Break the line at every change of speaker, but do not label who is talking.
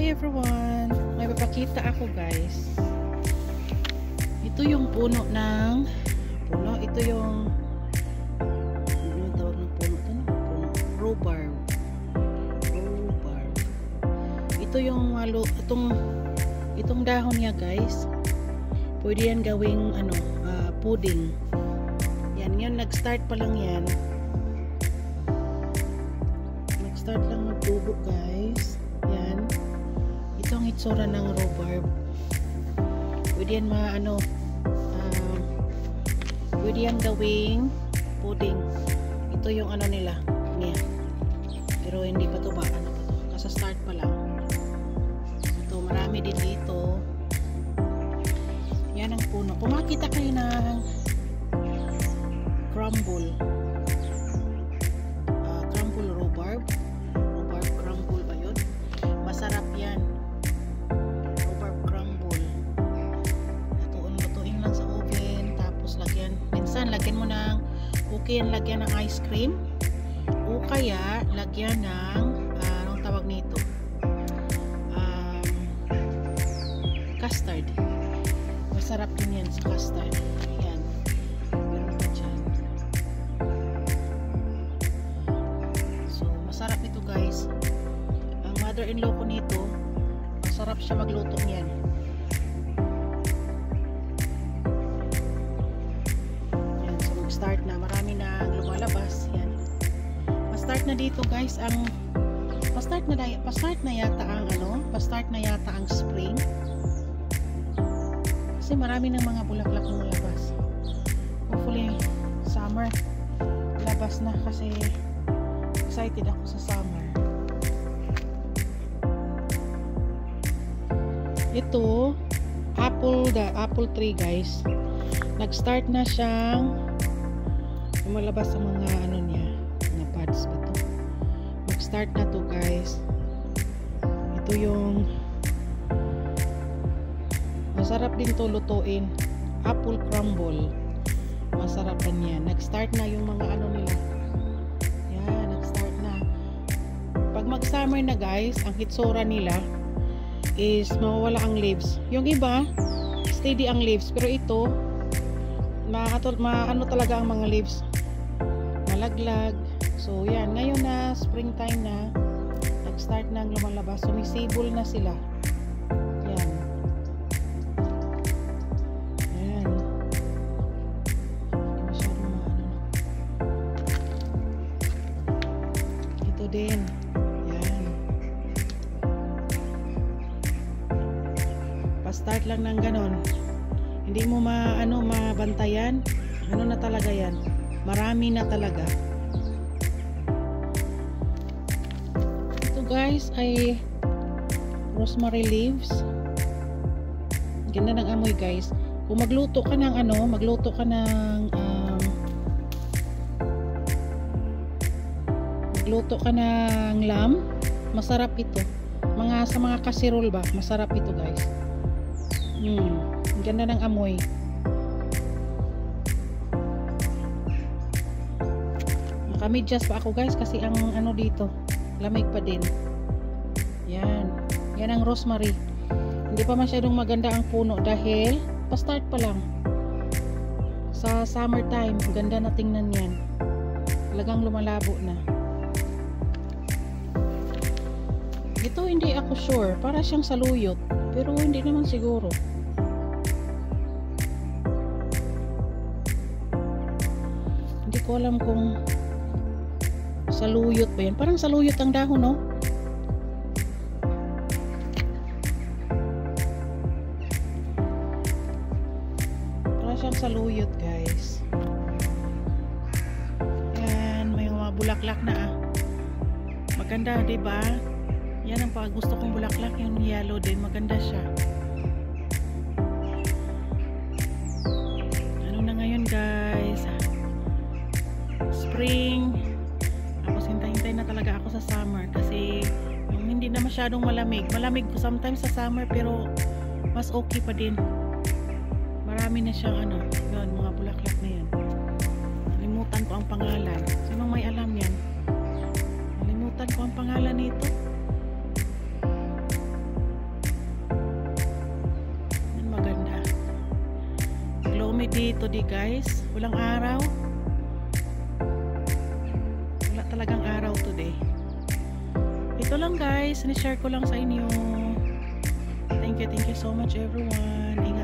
Hi everyone! May papakita ako guys. Ito yung puno ng ito yung tawag ng puno ito, no? Rhubarb. Ito yung itong dahon niya guys. Pwede yan gawing pudding. Yan, yun nag-start pa lang yan. Nag-start lang magtubo guys. Yan. Ito ang itsura ng rhubarb. Pwede yan pwede yan gawing pudding. Ito yung nila. Yan. Pero hindi pa ito ba? Kasa-start pa lang. Ito, marami din dito. Yan ang puno. Kung makita kayo ng crumble. Crumble rhubarb. Rhubarb crumble ba yun? Masarap yan. Rhubarb crumble. Lutuin lang sa oven. Tapos lagyan. Minsan lagyan mo ng lagyan ng ice cream. O kaya lagyan ng anong tawag nito? Custard. Masarap din yan sa custard. Yan. Meron pa dyan. So, masarap ito guys. Ang mother-in-law ko nito, masarap siya magluto niyan. Yan. So, mag-start na. Marami na lumalabas. Yan. Pa-start na dito guys ang pa-start na yata ang spring. Kasi marami ng mga bulaklak na malabas. Hopefully summer labas na kasi excited ako sa summer. Ito apple tree guys. Nag-start na siyang lumalabas sa mga niya, mga buds ba to? Nag-start na to guys. Ito yung masarap din to lutuin. Apple crumble. Masarap din yan. Nag-start na yung mga nila. Yan, nag-start na. Pag mag-summer na guys, ang hitsura nila is mawawala ang leaves. Yung iba, steady ang leaves. Pero ito, talaga ang mga leaves. Malaglag. So, yan. Ngayon na, springtime na, nag-start na ang lumalabas. Sumisibol na sila. Din. Yan. Pa-start lang ng ganon. Hindi mo mabantayan. Ano na talaga yan. Marami na talaga. Ito guys ay rosemary leaves. Ganda ng amoy guys. Kung magluto ka ng luto ka ng lamb, masarap ito. Sa mga casserole ba, masarap ito guys. Ang ganda ng amoy. Nakamidyas pa ako guys kasi ang dito, lamig pa din. Yan. Yan ang rosemary. Hindi pa masyadong maganda ang puno dahil pa-start pa lang. Sa summertime, ganda na tingnan yan. Talagang lumalabo na. Ito hindi ako sure, para siyang saluyot, pero hindi naman siguro. Hindi ko alam kung saluyot ba yan. Parang saluyot ang dahon, no? Para siyang saluyot, guys. Yan, may mga bulaklak na Maganda, 'di ba? Yan ang pag gusto kong bulaklak, yung yellow din, maganda siya. Ano na ngayon guys? Spring. Tapos hintay-hintay na talaga ako sa summer kasi yung hindi na masyadong malamig. Malamig ko sometimes sa summer pero mas okay pa din. Marami na siyang yun, mga bulaklak na yan. Nalimutan ko ang pangalan. Sino may alam yan? Nalimutan ko ang pangalan nito. dito di guys. Walang araw. Wala talagang araw today. Ito lang guys, ni-share ko lang sa inyo. Thank you so much everyone. Ingat